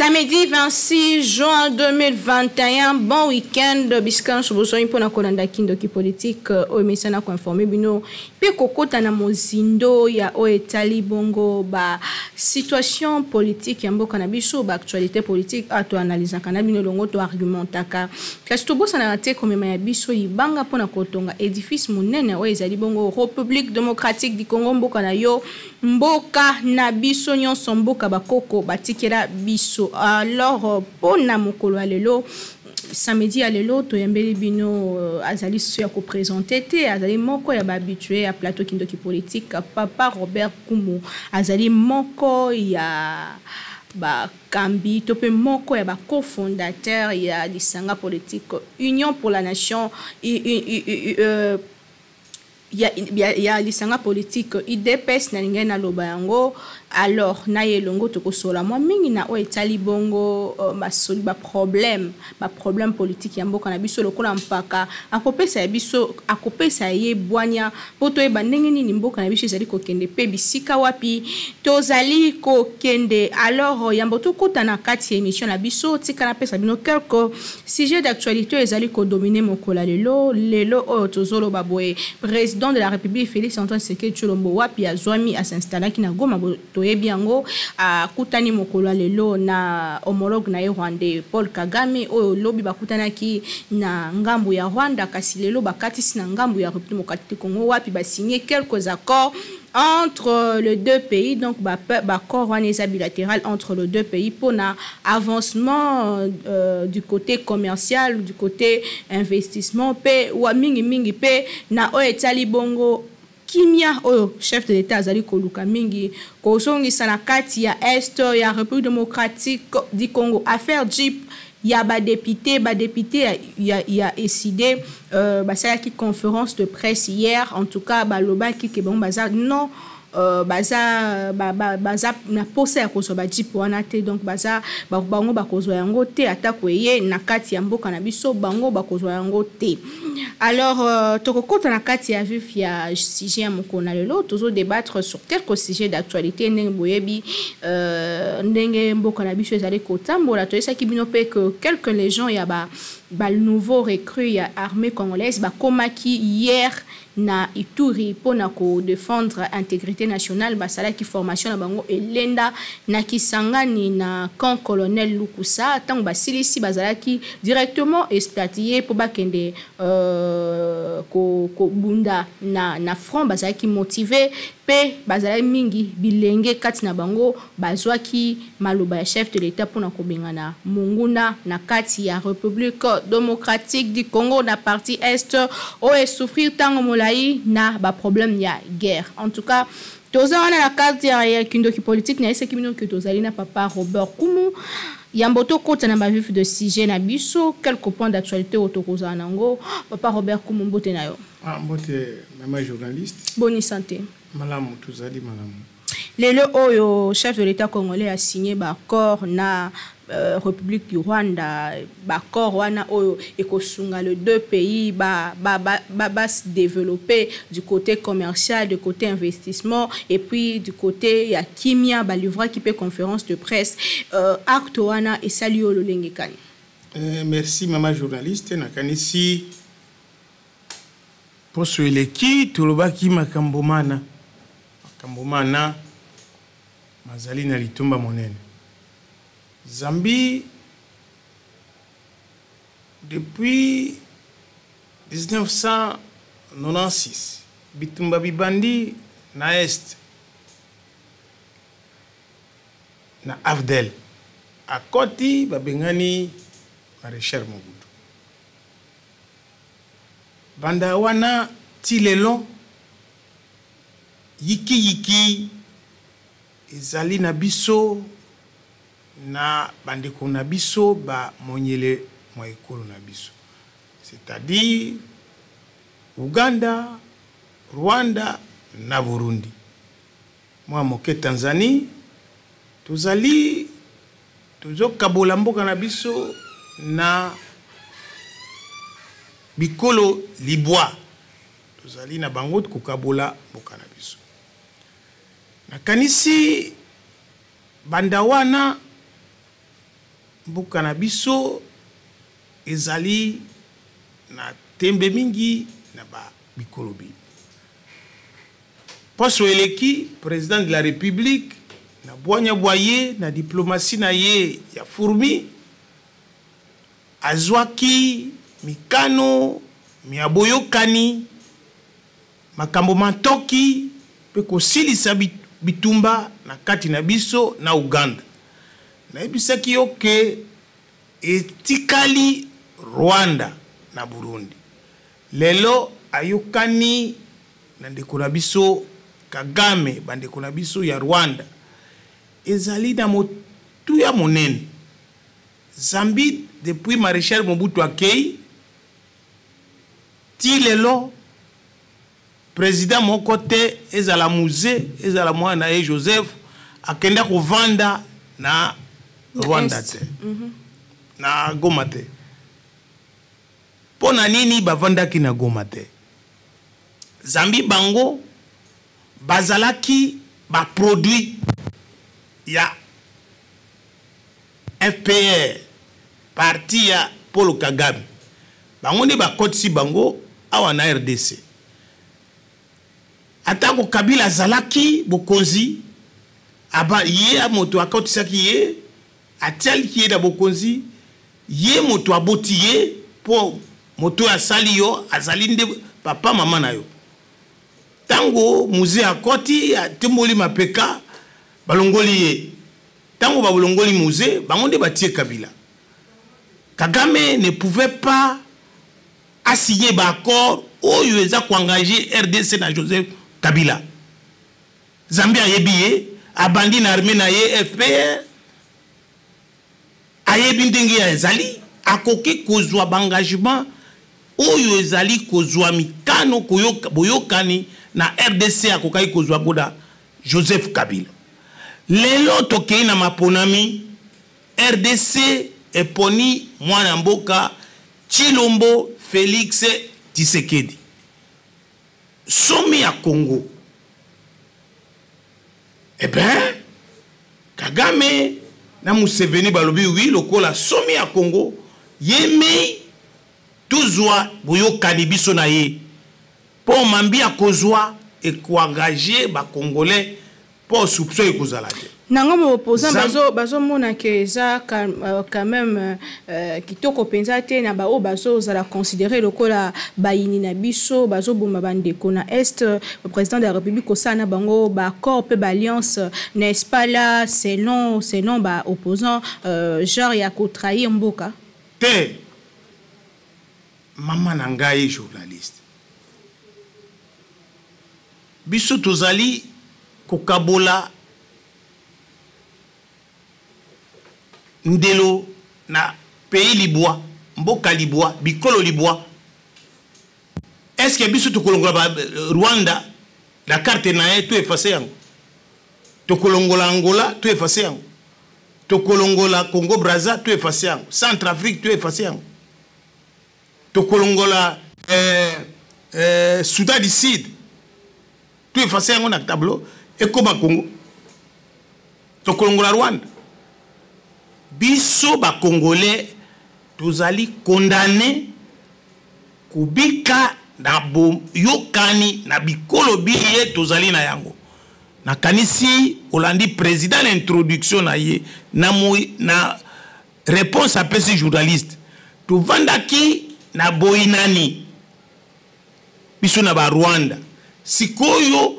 Samedi 26 juin 2021, bon week-end, biskan soboso pour na kolanda kindoki politique o mesana ko informer bino pe kokota na mozindo ya o etali bongo ba situation politique ya mboka na biso ba actualité politique ato analyse kana bino longo to argumentaka kasi to bosa na te komema ya biso ibanga pona kotonga édifice monene o ezali bongo République démocratique du Congo mboka na yo mboka na biso nyonso mboka bakoko batikela biso. Alors pona mokolo alelo samedi alelo to yambeli bino azali so ya ko présenter te azali moko ya ba habitué à plateau kindoki politique papa Robert Kumu azali moko ya ba kambi tope moko ya ba cofondateur ya lisanga politique Union pour la Nation ya lisanga politique IDPS na lingena na loba yango. Alors na yelongo to kosola moi mingi na o etali bongo basoli ba problème politique ya mboka na biso lokola mpaka akopesa ya biso akopesa ye bwanya poto e bandenge nini mboka na biso ezali kokende pe bisika wapi tozali kokende. Alors yambo to kota na kati ya émission na biso tika na pesa bino quelques sujets d'actualité ezali ko dominer mokola lelo tozolo baboye président de la République Félix Antoine Tshisekedi Tshilombo wapi azwami s'installer ki na Goma toyebi yango akutani mokolo lelo na homologue na Rwanda Paul Kagame oyo lobi bakutanaki na ngambu ya Rwanda kasi lelo bakatisi na ngambu ya République démocratique du Congo wapi ba signé quelques accords entre les deux pays. Donc accord bilatéral entre les deux pays pour un avancement du côté commercial, du côté investissement pe wa mingi pe na o etali bongo kimia oyo chef de l'état azali koluka mingi kozongisa na kati ya est ya République démocratique du Congo affaire Jeep ya ba député ya décidé ça qui conférence de presse hier en tout cas ba loba ki ke bon bazar non baza na posa ya kozo ba Jeep wana te donc baza bango bakozwa yango te atako ye na kati ya mboka na biso bango bakozwa yango te. Alors tokokota na kati ya vif ya sujet ya mokona lelo tozo débattre sur quelques sujets d'actualité ndenge boyebi ndenge mboka na biso ezali kotambola to esaki bino pe que quelques légions ya ba nouveau recrue ya armée congolaise ba komaki hier na Ituri pona ko défendre intégrité nationale basala ki formation na bango elenda na Kisangani na camp colonel Lukusa tant basilisi bazalaki directement expatrié pour bakende ko bunda na front bazalaki motivé pe bazalaki mingi bilenge kati na bango bazwaki maloba ya chef de l'état pona ko bengana munguna na kati ya République démocratique du Congo na partie est o souffrir tango molai na ba problème ya guerre. En tout cas tozana na kati ya kindoki politique na ese kimino que tozali na papa Robert Kumu yamboto kota na ba vif de sujet na biso quelques points d'actualité autokoza nango papa Robert Kumu mbote na yo. Mbote mama journaliste. Bonne santé. Malamu tuzali malamu. Lelo oyo chef de l'état congolais a signé ba accord na République du Rwanda accord wana oyo ekosunga les deux pays ba se développer du côté commercial, du côté investissement et puis du côté ya kimia ba livra qui peut conférence de presse acte wana et salut o lolenge kani. Merci mama journaliste na kanisi pour sweleki tulobaki makambomana mazali na litumba monene Zambie depuis 1996 bitumba bibandi na est na Afdel akoti babengani Maréchal Mobutu banda wana tilelo yiki ezali na biso na bandeko na biso ba monyele mwa ekolo na biso, c'est-à-dire Uganda, Rwanda na Burundi. Mwa moke Tanzanie tozali kabola mboka na biso na bikolo libwa tozali na bango kokabola mboka na biso. Na kanisi banda wana mboka na biso ezali na tembe mingi na ba bikolobi. Poso eleki président de la République na boanya boye na diplomatie na ye ya fourmi azwaki mikano miaboyokani makambo mantoki pe kosilisa bitumba na kati na biso na Uganda. Na ebisaki yoke etikali Rwanda na Burundi. Lelo ayokani na ndeko na biso Kagame bandeko na biso ya Rwanda. Ezali na motu ya monene. Zambi depuis Maréchal Mobutu akei ti lelo président mon côté ezala musée ezala mwana e Joseph akenda kovanda na Rwanda te na Goma te. Pona nini bavandaki na Goma te? Zambi bango bazalaki ba produit ya FPR parti ya Paul Kagame. Bango ni ba kotisi bango awa na RDC. Atako Kabila zalaki bokonzi aba ye moto akotisaki ye atiali ki ye da bokonzi ye moto aboti ye po moto asali yo azali nde papa mama na yo. Tango musée akoti atimboli mapeka balongoli ye. Tango balongoli musée bango nde batie Kabila. Kagame ne pouvait pas assigner l'accord où il a engagé RDC na Joseph Kabila. Zambia yebiye abandi na armée na ye FPR ayebi ndenge ya ezali akoki kozwa bangagement oyo ezali kozwa mikano boyokani na RDC akokai kozwa boda Joseph Kabila. Lelo tokei na maponami RDC eponi mwana mboka Chilombo Félix Tshisekedi. Somi ya Congo. Eh ben, Kagame na Museveni balobi oui lokola somi ya Congo yemi tuzwa boyokani biso na ye. Po mambi ya kozwa e koengager ba Congolais po soupçon ekozala te. Nango mo opposant bazo mona que ça quand même kitoko penza te na ba o bazo za la considérer lokola bayini na biso bazo bomba bandeko na est le président de la République osana bango ba corps pe ba alliance n'est-ce pas là selon ba opposant genre ya ko trahir mboka te mama nangai journaliste biso tozali kokabola ndelo na pays libois mboka libois bikolo libois. Est-ce que biso tokolongola Rwanda la carte na tout effacé yango tokolongola Angola tout effacé yango tokolongola Congo Brazza tout effacé yango Centrafrique tout effacé yango tokolongola Soudan du Sud tout effacé yango na tableau et comme Congo tokolongola Rwanda. Biso ba Congolais tozali condamné kubika na yokani na bikolo biye tozali na yango. Na kanisi Olandi président l'introduction na ye na réponse à ces journalistes. Tu vandaki na boinani biso na ba Rwanda. Sikoyo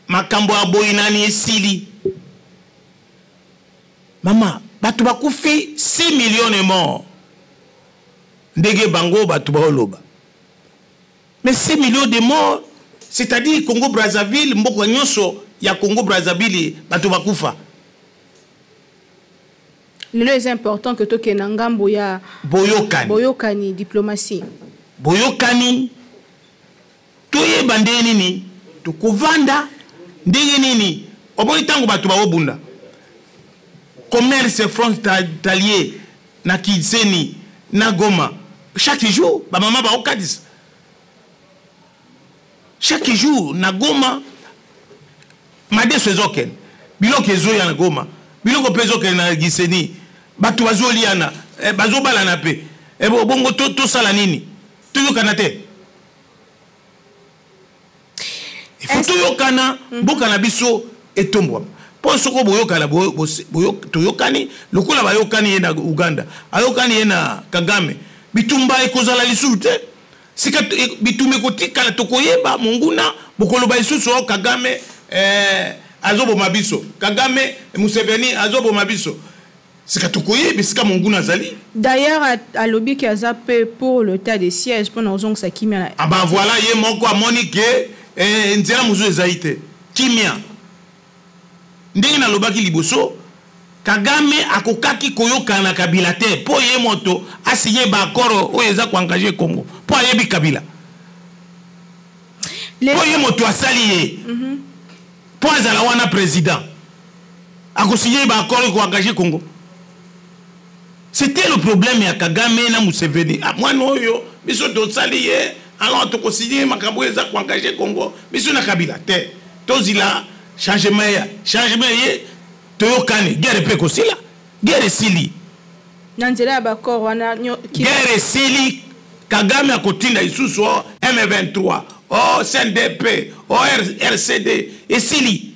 makambo ya boinani esili. Mama batu bakufi 6 millions de morts. Ndege bango batu baoloba. Mais 6 millions de morts, c'est-à-dire Congo Brazzaville, mboko nyonso ya Congo Brazzaville batu bakufa. Le plus important que toke na ngambo ya boyokani diplomatie. Boyokani toye bande nini tukuvanda ndenge nini omoni tango batu baobunda. Commerce frontalier na Kiseni na Goma chaque jour ba mama ba okadis chaque jour na Goma made sezoken biloko ezo ya na Goma biloko pezo ke na Kiseni bato bazoliana bazobalana pe bongo tosala nini toyokana te ifo toyokana mboka na biso etombwama mpo soko boyokana toyokani lokola bayokani ye na Uganda ayokani ye na Kagame bitumba ekozala lisusu te sika bitumba ekotikala tokoyeba monguna bokoloba lisusu Kagame azoboma biso Kagame Museveni azoboma biso sika tokoyeba sika monguna zali. D'ailleurs à lobby qui a zappé pour le tas de sièges pour nos ongles ça kimia. Ah ben voilà ye moko a monique nzela muzo ezaite kimia ndenge na lobaki liboso Kagame akokaki koyokana na Kabila te po ye moto asigné ba accord o eza ko engager Congo po ayebi Kabila po ye moto asali ye po azala wana président akosigné ba accord ko engager Congo. C'était le problème ya Kagame na Museveni moi no yo biso to sali ye alors to ko signé makambo eza ko engager Congo biso na Kabila te tozila changement ye toyokani guerre pe kosila guerre sili nanzela bakor wana guerre sili Kagame akotinda isusu M23 CNDP RCD esili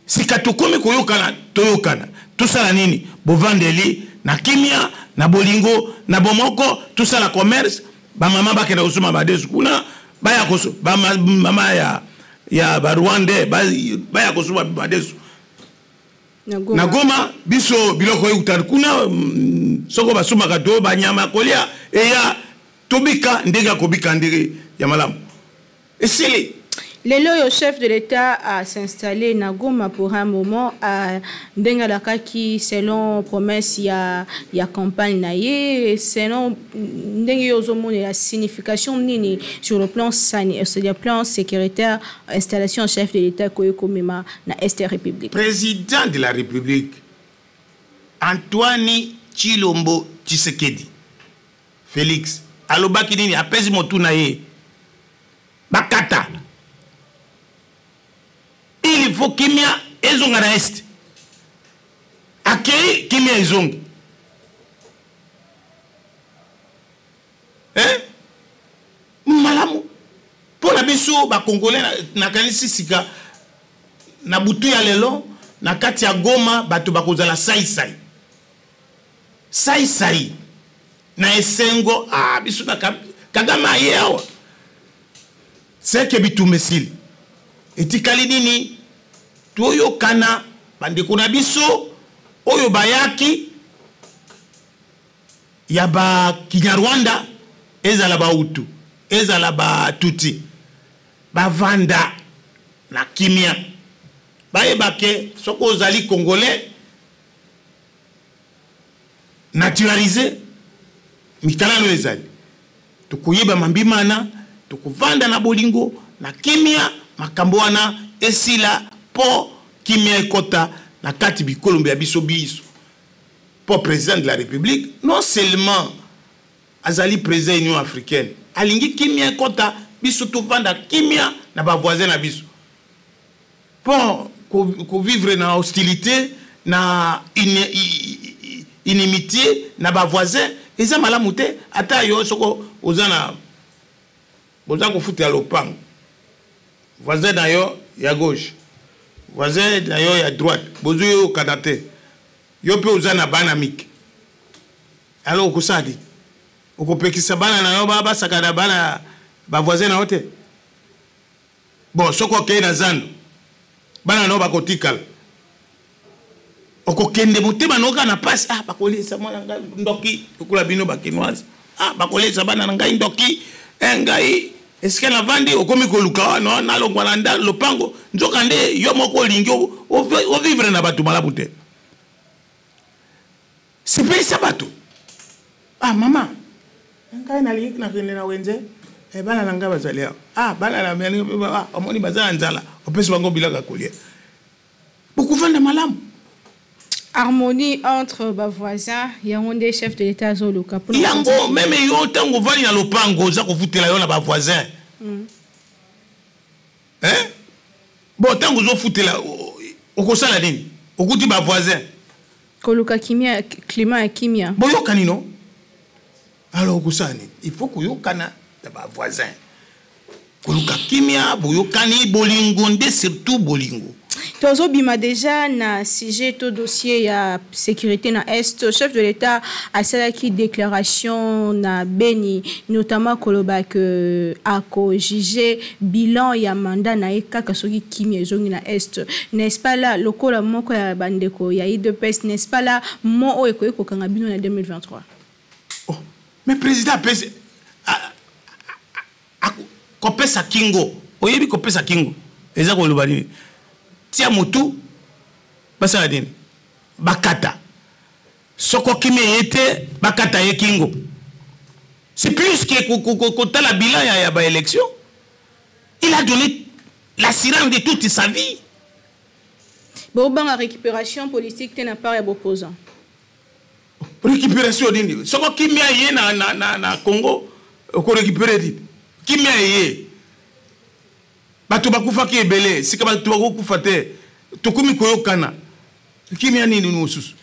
sika tokomi koyokana toyokana tosala nini bovandeli na kimia na bolingo na bomoko tosala commerce ba mama bakenda kusoma badesu kuna baya koso ba mama ya ba Rwanda baya kusoma badesu na Goma biso biloko yuta kuna soko basoma kato ba nyama kolia eya tobika ndega kobika ndege ya malamu esili. Le chef de l'État a s'installé na Goma pour un moment à Ndengalakaki selon promesse ya campagne naie selon Ndengozomo la signification nini sur le plan sanitaire sur le plan sécuritaire installation chef de l'État koyokomema na Est République. Président de la République Antoine Tshilombo Tshisekedi Félix alobaki nini apesi motuna ye bakata. Il faut kimia ezonga na Est akei kimia ezongi malamu pona biso ba Congolais na kanisi sika na butu ya lelo na kati ya Goma bato bakozala sai na esengo biso na Kagame aye awa seke bitumesili etikali nini toyo kana bandeko na biso oyo bayaki ya ba Kinyarwanda ezala ba Hutu ezala ba Tutsi bavanda na kimia bayebake soko ozali Congolais naturalisé mitalano ezali tukuyeba mambimana tukuvanda na bolingo na kimia makambo wana esila po kimia ekota na kati bikolombe ya biso po président de la République non seulement azali président Union africaine alingi kimia ekota biso tovanda kimia na ba voisin na biso po ko vivre na hostilité na inimitié na ba voisin eza malamu te ata yo soko ozana boza ko futa lopango voisin d'ailleurs ya gauche voisin d'ailleurs ya droite bozo yo kanate yo pe uzana bana mik alors ko sadi ko pekisa bana na yo baba sakana bana ba voisin na hote bon soko ke na zando bana no ba kotikala oko kende motema no kana passe bakolisa mwana ndoki kula bino ba kinoise bakolisa bana ngai ndoki ngai est-ce que la vandi okomi koluka no na longwa nda lopango nzoka nde yo moko lingi o vivre na batu malamu te c'est pas ça bato mama ngai na lingi na kende na wenze bana nanga bazalia bana na meni omoni bazala nzala opesi bango bilaka kolia bokuvanda malamu harmonie entre bas voisins yango nde chef de l'État zoluka pour yango même yo tango vali na lopango za ko futela yo na ba voisins bon tango zo futela okosala nini okuti ba voisins Koluka kimia climat ya kimia. Boyokani non? Alors kusani, il faut que yokana d'aba voisin. Koluka kimia boyokani bolingo nde surtout bolingo. Tozo bima déjà na sujet to dossier ya sécurité na Est, chef de l'État a salaki déclaration na Beni, notamment koloba que ako jugé bilan ya mandat na kaka soki kimia zongi na Est. N'est-ce pas là lokola moko ya bandeko ya IDPS, n'est-ce pas là mo o eko kanga bino na 2023? Oh, mais président pèse kopesa kingo. Oyebi kopesa kingo. Eza koloba ni tia motu basa dini bakata soko kimi yete bakata ye kingo. C'est plus que la bilan ya ba élection. Il a donné l'assurance de toute sa vie. Bon la récupération politique n'a pas ya opposant. Récupération dini soko kimi ye na Congo ko récupérer dit kimi ye bato bakufa ki ebele sika bato bakufa te tokumi koyokana kimi ani ni nususu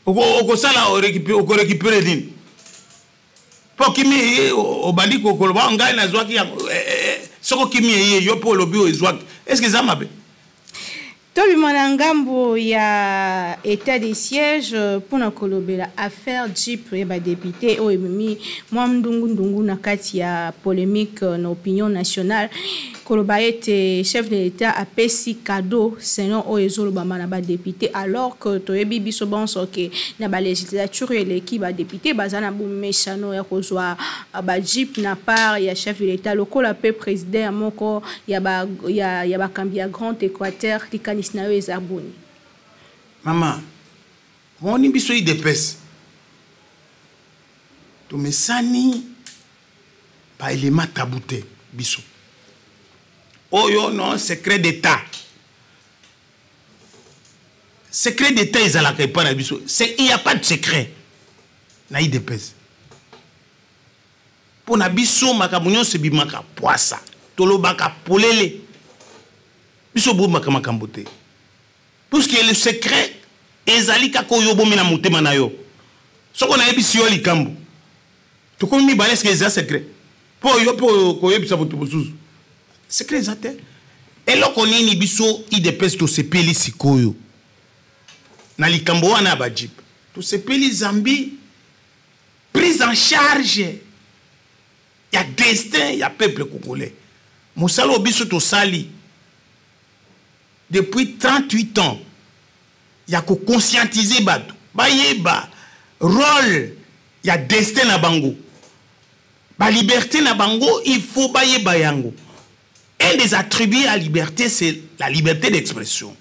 oko sala o récupérer din po kimi o bandi ko koloba ngai na zwaki soko kimi ye yo po lobi o zwaki est-ce que ça mabe Tobi Manangambo ya état de siège pour na kolobela affaire Jeep ba député o emimi mwamdungu na kati ya polémique na opinion nationale koloba ete chef de l'État a pesi cadeau selon o ezolo ba mana ba député alors que toyebi biso bonso ke na ba législature eleki ba député bazana bu mechano ya kozwa ba Jeep na part ya chef de l'État lokola pe président moko ya ba kambia Grand Équateur likani Maman, on y biso IDPS. To mesani ba élément tabouté biso. Oh yo non secret d'état. Secret d'état ils ala pas na biso. Il n'y a pas de secret na IDPS. Pour na biso makamunyo se bimaka poisa. Tolobaka polele. Biso bo makambote. Parce que le secret ezali kako yo bomina mutema na yo. Soko na yebisi yo likambo. To komi balès que c'est secret. Po yo po ko yebisa botu bosusu. Secret zate. Et loko nini biso IDPS to sepeli sikoyo. Na likambo wana ba Jeep. To sepeli Zambi prise en charge. Ya destin, ya peuple congolais. Mosalo biso to sali. Depuis 38 ans, il y a que conscientiser Bato. Bayeba, rôle, il y a destin na bango. Ba liberté na bango, il faut bayeba yango. Un des attributs à la liberté, c'est la liberté d'expression.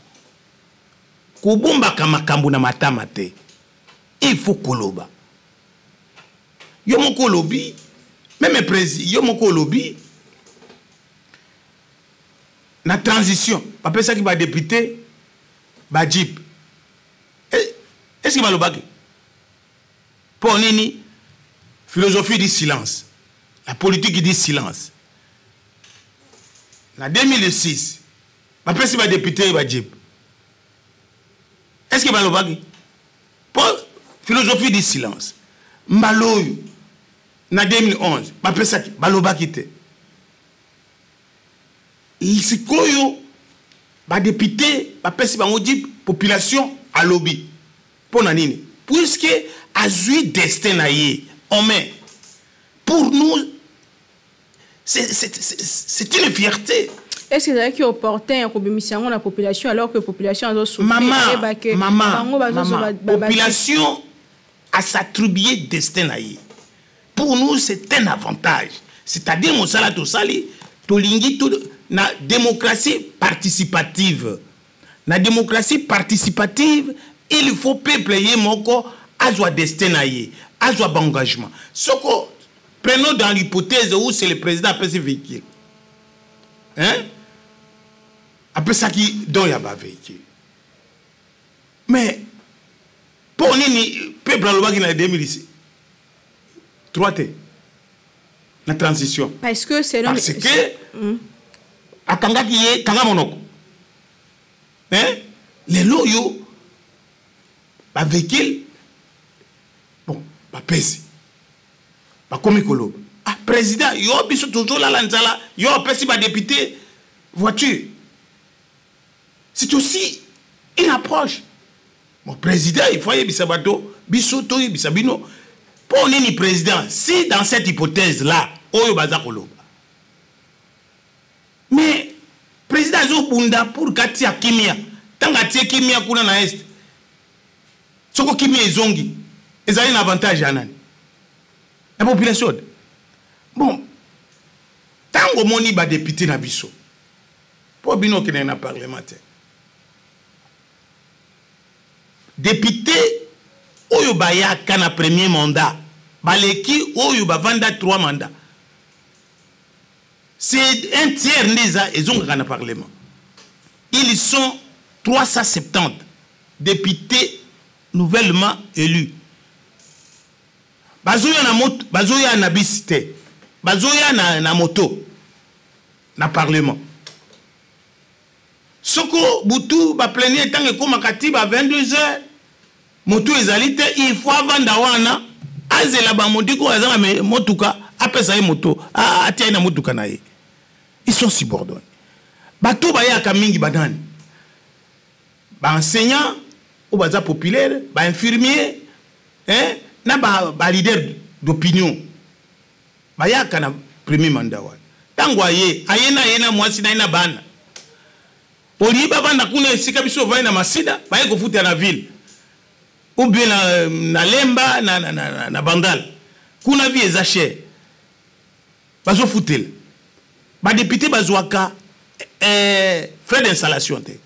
Kobomba kamakambu na matamate. Il faut koloba. Yomo kolobi, même président, yomo kolobi, na transition, papa ça qui va député, ba Jeep. Est-ce qu'il va le baguer? Pour nini, philosophie dit silence. La politique dit silence. En 2006, papa ça va député, ba Jeep. Est-ce qu'il va le baguer? Pour philosophie dit silence. Mbaloyo, en 2011, papa ça va le baguer. Sikoyo ba député ba pesi ba ngodi population à lobby pour nanini puisque azui destin na ye on met pour nous c'est une fierté. Est-ce que c'est opportun pour la population alors que la population a souffert? Maman, population a s'attribué destin na ye. Pour nous c'est un avantage. C'est-à-dire mon sala to sali to lingi to na démocratie participative. Na démocratie participative, il faut peuple yé moko azwa destin na yé, azwa engagement. Soko prenons dans l'hypothèse où c'est le président après ce véhicule. Hein? Après ça qui donne ya ba véhicule. Mais pour nini peuple aloba ki na 2010 3T la transition. Parce que c'est atanga ki ye tanga monoko. Hein? Les loyo ba véhicule bon ba pesi ba komi koloba ah président yo biso toujours la nzala yo pesi ba député voiture. C'est aussi une approche. Mon président, il faut y bisabato, bisoto y bisabino. Pour ni président, si dans cette hypothèse-là, oyo bazakolo. Mais président zo bunda pour katia kimia, tanga tie kimia kuna na est. Soko kimia ezongi, ezali un avantage anani. La population. Bon, tango moni ba député na biso. Pour bino qui n'est pas parlementaire. Député, oyo baya kana premier mandat. Baleki oyo ba vanda 3 mandats. C'est un tiers neza et zonga kana parlement. Ils sont 370 députés nouvellement élus. Bazoya na moto, bazoya na bisite. Bazoya na moto. Na parlement. Soko butu ba plénier tangue koma katiba 22h moto ezalite il faut vanda wana azela ba modiko azanga motuka apesa ye moto atia na motuka na ye. Ils sont subordonnés. Bato ba ya kamingi banani ba enseignant ou baza populaire ba infirmier na ba leader d'opinion ba ya kana premier mandat wana tango ayena mwasi na ina bana Oliba vanda kuna esika biso vai na masida baye kofuta na ville ou bien na lemba na bandal kuna vie eza cher bazo futel ba député bazwaka frais d'installation te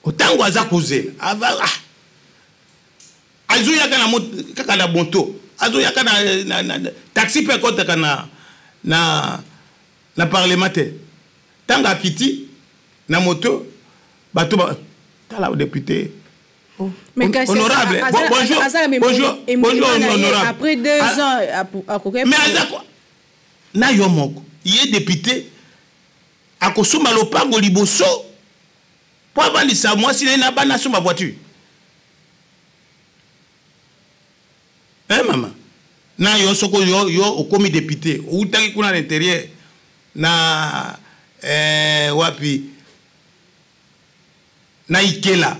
otango aza kozela azo yaka na moto kaka na bonto azo yaka na taxi pe kota kana na parlementaire tanga kiti na moto bato tala au député honorable bonjour honorable après 2 ans à coquet mais azako na yo moko yé député akosuma lopango liboso po avandisa mwasi na bana soma voiture maman na yo soko yo okomi député outaki kuna à l'intérieur na wapi na Ikela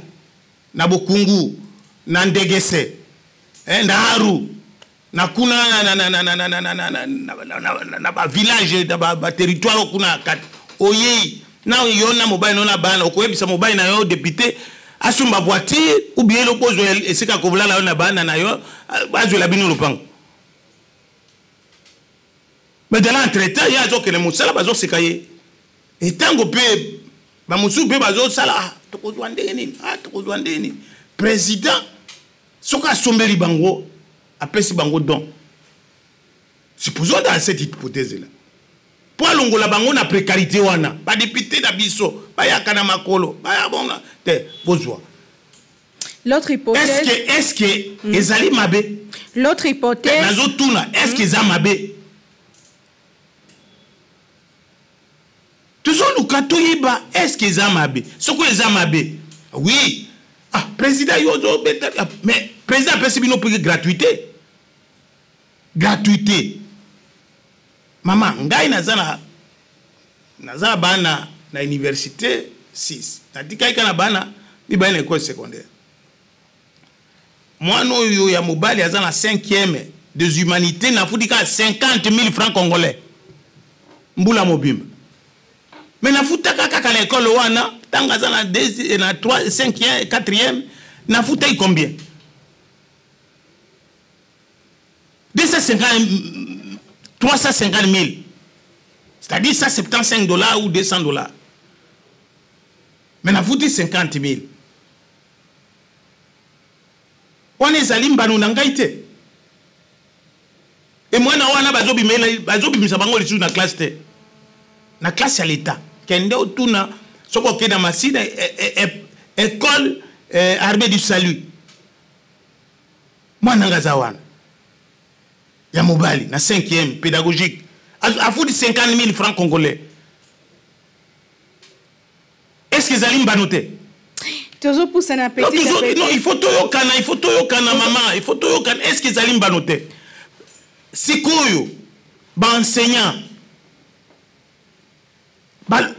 na Bokungu na Ndegese na Haru na kuna na ba village na ba territoire kuna kati oye na yo na mobile na bana okoyebisa mobile na yo député asumba voiture ou bien lokozo esika koblala na bana na yo bazo la bino lopango mais dans l'entretien ya zo que le musala bazo sekaye et tango pe ba musu pe bazo sala tokozwa ndeni président soka sombeli bango apesi bango don supposons dans cette hypothèse là pour longola bango na précarité wana ba député na biso ba yakana makolo ba ya bonga te bozwa l'autre hypothèse est-ce que ezali mabe l'autre hypothèse nazo tuna est-ce que za mabe toujours nous katoyiba est-ce que zamabe soko zamabe oui président yozo mais président peut bino pour gratuité maman ngai nazana bana na université 6 natika kana bana ni bana école secondaire moi no yo ya mobali azana 5e des humanités na fudika 50 000 francs congolais mbula mobimba. Mais na futa kaka l'école wana tanga za na 2 na 3 5e 4e na futa combien 350 000 c'est-à-dire $175 ou $200 mais na futa 50 000 on est zalimba no nangaite et moi na wana bazobimisa bango lisu na classe te na classe à l'état kende otuna soko ke na masina école armée du salut mwana ngaza wana ya mobali na 5e pédagogique a foutu 50 000 francs congolais. Est-ce que Zalim va noter? toujours pour ça petit non, il faut tout kana maman, il faut tout kana. Est-ce qu'ils allaient me noter? Sikoyo, ba enseignant, ba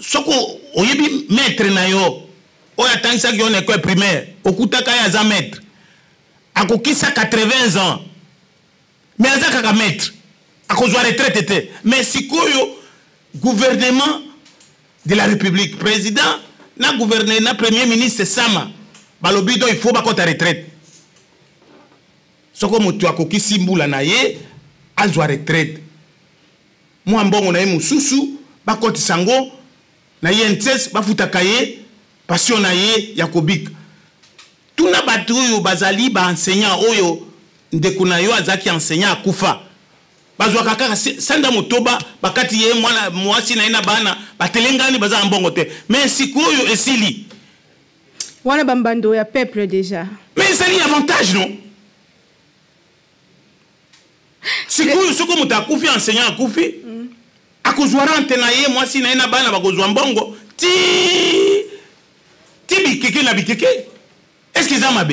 soko oyebi maître na yo, oya tangisa ki on école primaire, okutaka ya za maître, akokisa 80 ans, mais azaka ka maître, akozwa retraite te, mais sikoyo gouvernement de la République, président, na gouverneur, na premier ministre Sama, balobi do il faut bakota retraite. Soko mutu akokisi mbula na ye, azwa retraite. Mwa mbongo na ye mususu, bakoti sango, na ye ntes, bafutaka ye, passion na ye, yakobik. Tuna batu yo bazali ba enseignant oyo, ndeku na yo azaki enseignant akufa. Bazwa kaka sanda motoba, bakati ye mwasi na ina bana, batelengani baza mbongo te. Mais sikoyo esili. Wana bambando ya peuple déjà. Mais c'est l'avantage non? Sikoyo soko muta akufi enseignant akufi. Akozwa rente na ye mwasi na ina bana bakozwa mbongo. Ti bikeke na bikeke. Est-ce qu'ils ont mabe?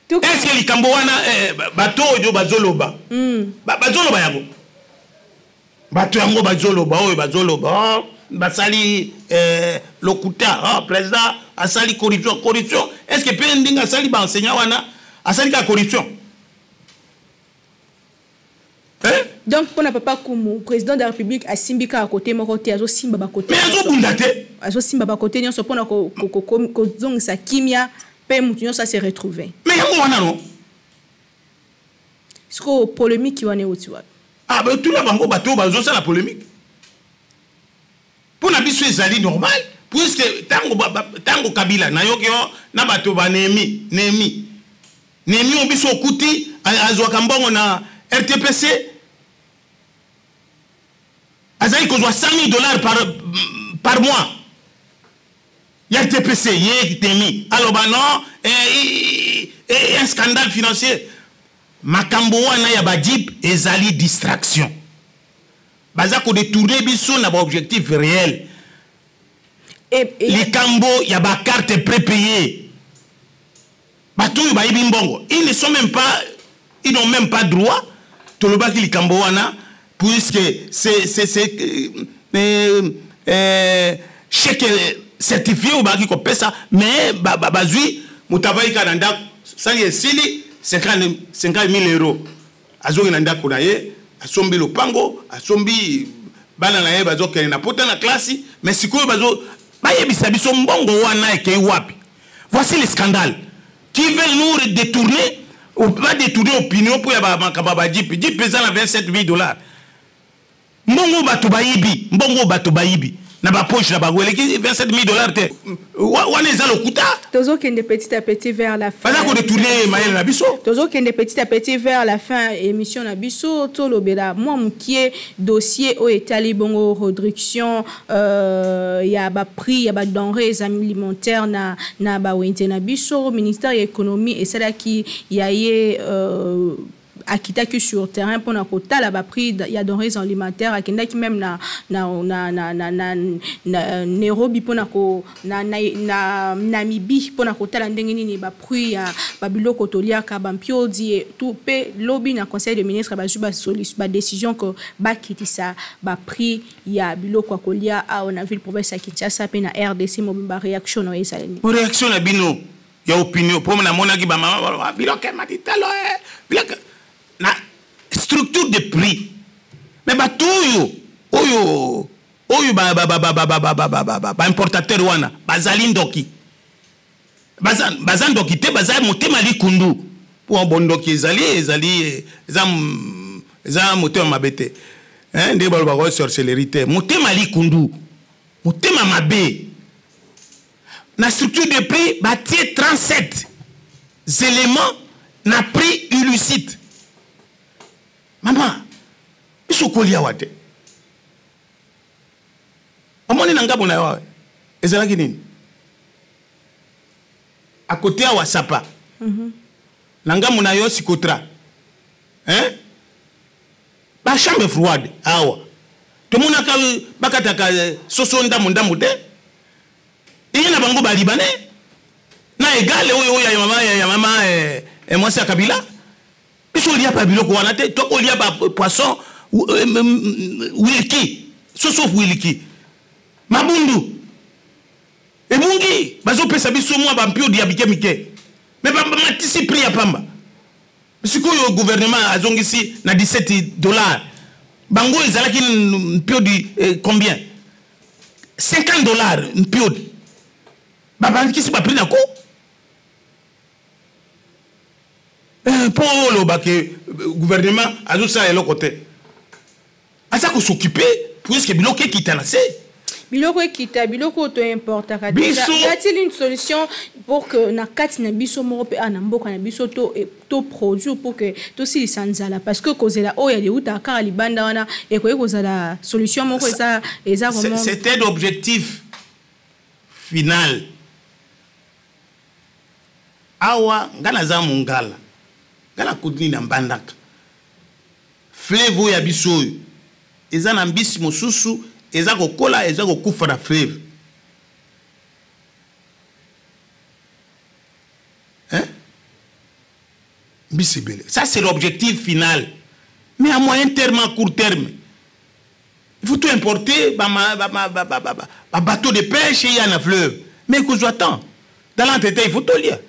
Est-ce que les Kamboana bateau oyo bazoloba? Bazoloba yabo. Bateau yango bazoloba oyo bazoloba. Basali lokuta président asali corruption. Est-ce que pending asali ba enseignant wana asali ka corruption? Donc pour na papa Kumu, président de la République a simbika à côté moko te azo simba ba côté. Mais azo bundate. Azo simba ba côté nyonso pona ko zong sa kimia. Ça s'est retrouvé. Mais il y a non? C'est quoi polémique qui en est au-dessus? Ah, ben tout le monde bateau, c'est la polémique. Pour la biso ezali normal, puisque tango Kabila, na yo na bateau ba Nemi on biso kuti azwa kambongo na RTPC. Azali ko $100,000 par mois. Il y a le TPC, il y a TMI. Alors, non, un scandale financier. Makambo wana ya badip ezali distraction. Baza ko détourner biso na ba objectif réel. Les kambo ya ba carte prépayée. Batou ba yibi mbongo. Ils n'ont même pas droit to le baki les kambo wana puisque c'est chèque certifié ou baki ko pesa mais bazui mutavai kananda sali sili 50,000 euros azoki na ndako na ye asombi lopango asombi bana na ye bazokende na pota na classe mais sikoyo bayebisa biso mbongo wana ekei wapi. Voici les scandales qui veulent nous détourner ou pas détourner opinion pour ya makaba ba jipi pesa na $27,000 mbongo bato bayibi na ba poche na ba gwele ki $27,000 te wana eza lokuta tozo kende petit à petit vers la fin fala ko détourner mayele na biso tozo kende petit à petit vers la fin émission na biso to lobela moi mukie dossier o etali bongo réduction ya ba prix ya ba denrées alimentaires na ba wente na biso ministère ya économie et ça qui yaye akitaki sur terrain pour na kotala ba prix ya denrées alimentaires akendaki même na Nairobi pour na ko na Namibie pour na kotala ndenge nini ba prix ya ba biloko toliaka ba mpiodi tout pe lobby na conseil de ministre ba juba ba décision que ba kitisa ba prix ya biloko kolia a on a vu le province ya Kinshasa pe na RDC mobimba réaction no esaleni réaction na bino ya opinion pour na monaki ba mama biloko matitalo biloko na structure de prix mais batuyo oyo ba importateur wana bazali ndoki bazan ndoki te bazali motema likundu pour bondoki ezali za motema mabete nde balo ba sorcellerie te motema likundu motema mabe na structure de prix batie 37 éléments na prix illicite. Maman, biso kolia wate. Omoni nanga bona yawe. Ezala kinini? À côté à Wasapa. Nanga mona yo sikotra. Ba chambre froide awa. To mona ka bakata ka sosonda munda mude. il y a bango ba libanais na égal ya mama moi c'est Kabila biso lia pa biloko wana te to ko lia ba poisson wilki sauf wilki mabundu ebungi bazo pesa biso moi ba mpio dia bikemike mais ba matisi prix ya pamba siko yo gouvernement azongisi na $17 bango ezalaki mpio di combien $50 mpio ba kisi ba prix na ko pour le bac gouvernement azo ça le côté à ça qu'on s'occuper puisque biloko qui t'a lancé biloko kita biloko auto importa ka déjà y a-t-il une solution pour que na kati na biso moko pe ana mboka na biso to produit pour que to si sanzala parce que kozela o ya de uta ka libanda wana e ko kozala solution moko eza vraiment c'était l'objectif final awa ngana za mungala ngala kudini na mbandaka fleuve ya biso eza na mbisi mosusu eza kokola eza kokufa na fleuve hein mbisi bele ça c'est l'objectif final mais à moyen terme à court terme il faut tout importer ba bateau de pêche et y a na fleuve mais que j'attends dans l'entité il faut tout lire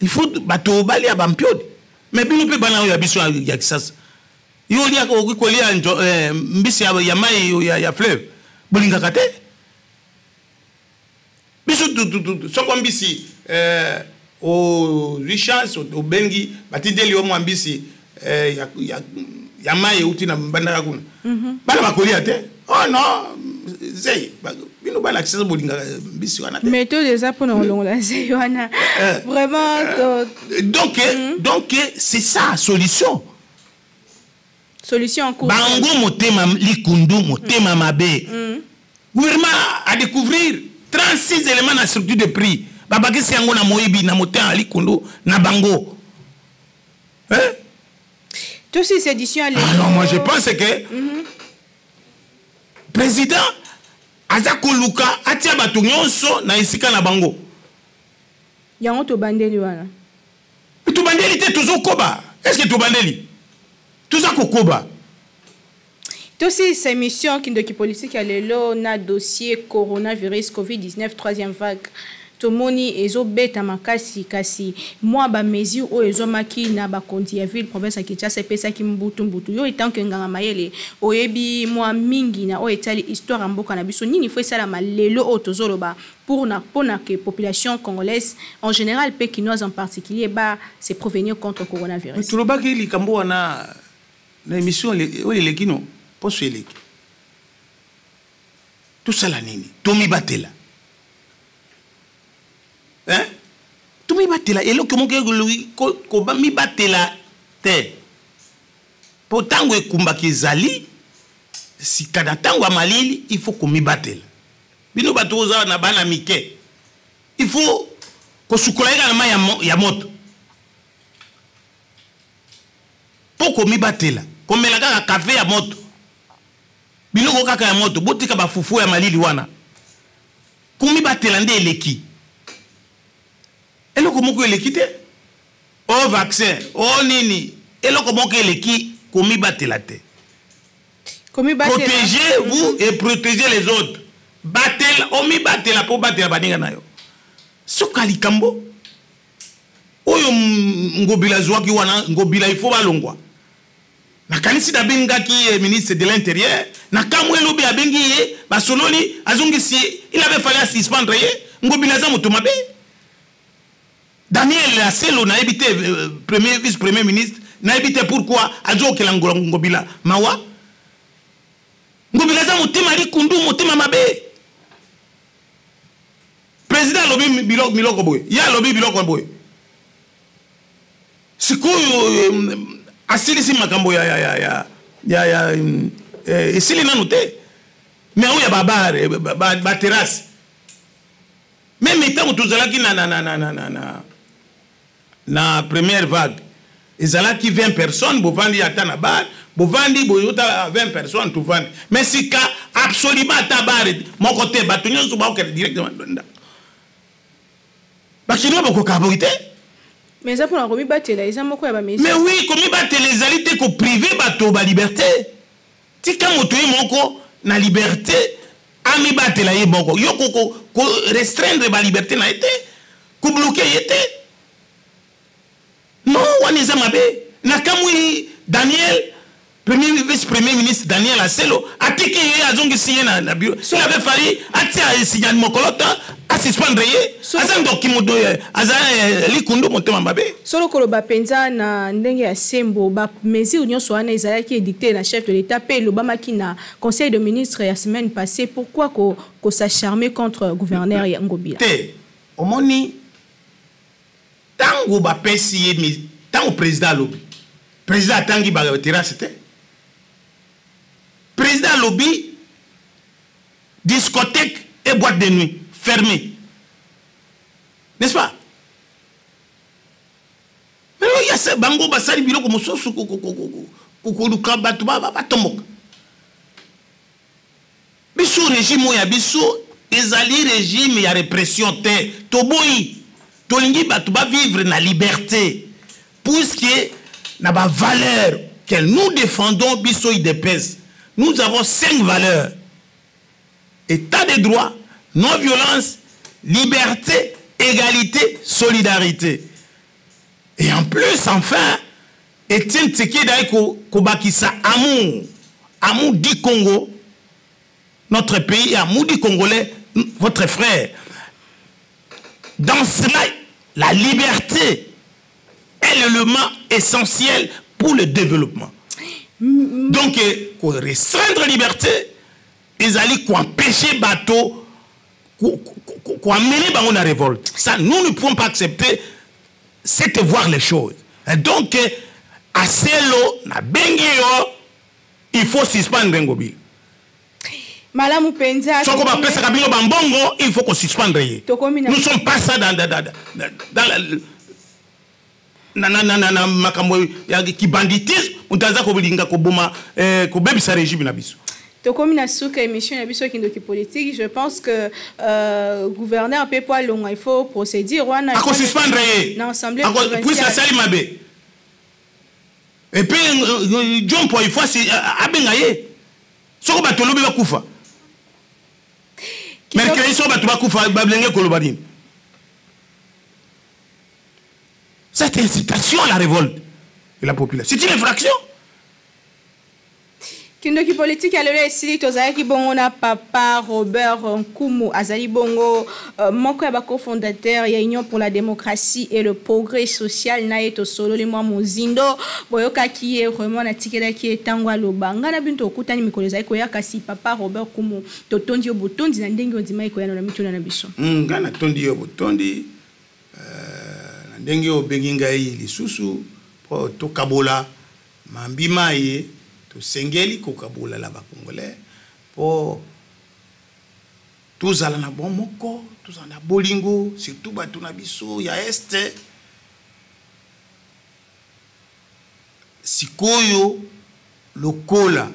il faut bateau bali ya bampiode mais bino pe bana ya biso ya kisasa yo lia ko lia mbisi ya mai ya fleuve bolinga kate biso so ko mbisi o richance o bengi batideli o mbisi ya mai uti na mbanda kuna bana bakolia te oh non zai bino bana kisasa bolinga mbisi wana te méthode eza pour longo la zai wana vraiment donc c'est ça solution en cours bango motema likundu motema mabe gouvernement a découvrir 36 éléments na structure de prix babakisi yango na moyibi na motema likundu na bango hein tout ces éditions alors moi je pense que président azako luka atia bato nyonso na isika na bango yango to bandeli wana to bandeli te tozo koba est-ce que to bandeli tout ça kokoba tous ces émissions qui de politique à l'élo na dossier coronavirus Covid-19 troisième vague tomoni ezo beta makasi kasi moi ba mesure o ezo maki na ba konti ya ville province ya Kinshasa pesa ki mbutu yo etant que nganga mayele oyebi moi mingi na o etali histoire mboka na biso nini faut sala malelo o tozoloba pour que population congolaise en général pékinoise en particulier ba se prévenir contre coronavirus tout le baki likambo wana na émission les kino poso eleki tout ça la nini tomi batela hein tomi batela elo komo ko ba mi batela te potango ekumba kizali si kada tango amalili il faut ko mi batela bino batoza na bana mike il faut ko sukola na ya moto poko mi batela komela kaka café ya moto biloko kaka ya moto botika ba fufu ya malili wana komi batela nde eleki eloko moko eleki te o vaccin o nini eloko moko eleki komi batela te protégez-vous et protégez les autres batela omi batela po batela baninga nayo soka likambo oyo ngobila zwaki wana ngobila ifo balongwa na kanisi da benga ki ministre de l'intérieur na kamwe lobi abengi ye basololi azongisi il avait fallu suspendre ye ngobila za moto mabe Daniel Aselo na ebité premier vice premier ministre na ebité pourquoi azokela ngobila mawa ngobila za motima likundu motima mabe président lobi biloko boy ya lobi biloko boy sikoyo asili si makambo ya esili nanu te mais oya babare ba terrasse même étant tozalaki na première vague ezalaki 20 personnes bovandi ata na bar bovandi boyota 20 personnes tout vandi mais sika absolument tabare mon côté batonyo so ba directement donda ba chinois ba ko carburité mais ça pour la remis battre là ils ont quoi ba mais oui comme battre les alités ko privé bato ba liberté tika moto yi moko na liberté ami battre la yi moko yo ko restreindre ba liberté na été ko bloquer été non waniza mabe na kamui Daniel vice-premier ministre Daniel Asselo a tiki azongi signé na bureau. Il avait fallu atia signé mokolota a suspendre azando kimodo aza likundo motema mabe. Solo koloba penza na ndenge ya sembo ba mesure nyonso wana ezala ki édicté na chef de l'état pe lobama ki na conseil de ministre la semaine passée pourquoi ko s'acharmer contre gouverneur ya Ngobila. Te omoni tango ba pesi mi tango président lobi. Président tangi ba terrasse te. Président lobby, discothèque et boîte de nuit fermées. N'est-ce pas? Mais il y a ce bango basari bilo comme ça sous biso régime ya biso ezali régime ya répression te toboyi tolingi batu ba vivre na liberté puisque na ba valeur que nous défendons biso y dépèse. Nous avons 5 valeurs. État de droit, non-violence, liberté, égalité, solidarité. Et en plus, enfin, Etienne Tshisekedi Kobakisa amour. Amour du Congo, notre pays, amour du Congolais, votre frère. Dans cela, la liberté est l'élément essentiel pour le développement. Donc, pour restreindre la liberté, ils allaient empêcher les bateaux, amener dans la révolte. Ça, nous ne pouvons pas accepter cette voir les choses. Et donc, à Selo, na Bengio, il faut suspendre Ngobila. Madame Mupenza, il faut qu'on suspende. Nous ne sommes pas ça dans la makambo ya ki banditisme utaza ko bilinga ko boma ko bebisa régime na biso. Tokomi na suka émission na biso kindoki politique, je pense que gouverneur peut pas long il faut procéder wana à suspendre na assemblée provinciale. Puis ça sali mabe. Et puis John pour il faut abengaye. Soko batolobi ba kufa. Mercredi so batu ba kufa ba blenge ko lobadine. Cette incitation à la révolte de la population, c'est une infraction. Kindoki politique à l'ESI, tozaki bongo na papa Robert Nkumu azali bongo moko ya cofondateur ya Union pour la démocratie et le progrès social na eto solo le mwa mozindo boyoka ki vraiment na tikela ki etangwa lobanga na binto okutani mikolo ezali ko yakasi papa Robert Nkumu totondi obutondi na ndenge ondima iko yana na mituna na biso. Ngana tondi obutondi ndenge obenginga yi lisusu po to kabola mambima ye to sengeli ko kabola la ba congolais po tozala na bon moko tozala na bolingo surtout batu na biso ya este sikoyo lokola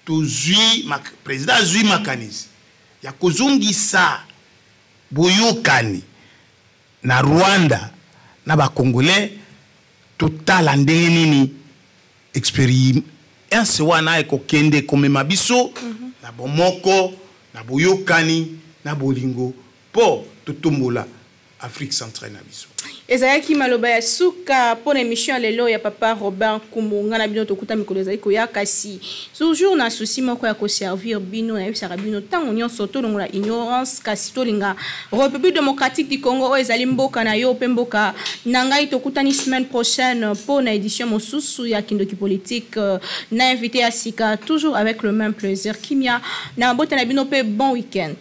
tozui président zui makanisi ya kozongisa boyokani na Rwanda na ba congolais total ndenge nini expérience wana eko kende komema biso na bomoko na boyokani na bolingo po totombola Afrique centrale na biso. Ezayaki maloba ya suka pour émission lelo ya papa Robert Nkumu ngana bino tokuta mikolo ezali ko yakasi toujours na souci moko ya ko servir bino na bisaka bino tango nyonso to longola ignorance kasi to linga République démocratique du Congo ezali mboka na yo pe mboka nangai tokutani semaine prochaine pour na édition mosusu ya Kindoki politique na invité à Sika toujours avec le même plaisir Kimia na bota na bino pe bon week-end.